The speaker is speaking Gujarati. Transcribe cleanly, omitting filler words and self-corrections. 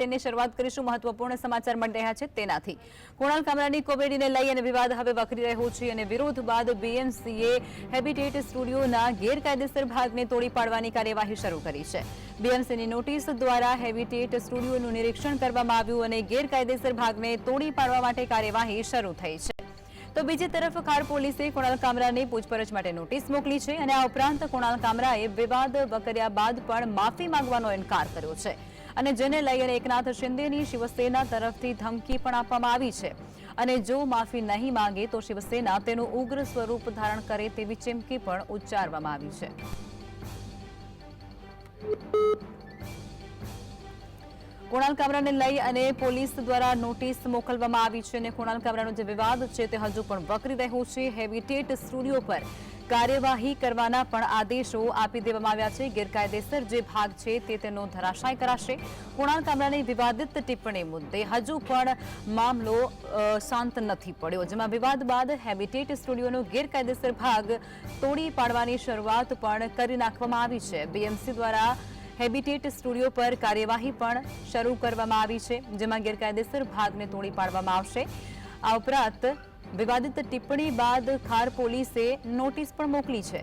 તેની શરૂઆત કરીશું મહત્વપૂર્ણ સમાચાર મળી રહ્યા છે તેનાથી કુણાલ કામરાની કોમેડીને લઈ અને વિવાદ હવે વકરી રહ્યો છે અને વિરોધ બાદ બીએમસીએ હેબિટેટ સ્ટુડિયોના ગેરકાયદેસર ભાગને તોડી પાડવાની કાર્યવાહી શરૂ કરી છે। બીએમસીની નોટિસ દ્વારા હેબિટેટ સ્ટુડિયોનું નિરીક્ષણ કરવામાં આવ્યું અને ગેરકાયદેસર ભાગને તોડી પાડવા માટે કાર્યવાહી શરૂ થઈ છે। તો બીજી તરફ ખાર પોલીસે કુણાલ કામરાને પૂછપરછ માટે નોટિસ મોકલી છે અને આ ઉપરાંત કુણાલ કામરાએ વિવાદ વકર્યા બાદ પણ માફી માંગવાનો ઇનકાર કર્યો છે અને જેને લઈ અને એકનાથ શિંદેની શિવસેના તરફથી ધમકી પણ આપવામાં આવી છે અને જો માફી નહીં માંગે તો શિવસેના તેનું ઉગ્ર સ્વરૂપ ધારણ કરે તેવી ચીમકી પણ ઉચ્ચારવામાં આવી છે। કુણાલ કામરાને લઈ અને પોલીસ દ્વારા નોટિસ મોકલવામાં આવી છે અને કુણાલ કામરાનો જે વિવાદ છે તે હજુ પણ વકરી રહ્યો છે। હેબિટેટ સ્ટુડિયો પર કાર્યવાહી કરવાના પણ આદેશો આપી દેવામાં આવ્યા છે। ગેરકાયદેસર જે ભાગ છે તેનો ધરાશાય કરાશે। કુણાલ કામરાની વિવાદિત ટિપ્પણી મુદ્દે હજુ પણ મામલો શાંત નથી પડ્યો, જેમાં વિવાદ બાદ હેબિટેટ સ્ટુડિયોનો ગેરકાયદેસર ભાગ તોડી પાડવાની શરૂઆત પણ કરી નાખવામાં આવી છે। બીએમસી દ્વારા હેબિટેટ સ્ટુડિયો પર કાર્યવાહી પણ શરૂ કરવામાં આવી છે, જેમાં ગેરકાયદેસર ભાગને તોડી પાડવામાં આવશે। આ ઉપરાંત વિવાદિત ટિપ્પણી બાદ ખાર પોલીસે નોટિસ પણ મોકલી છે।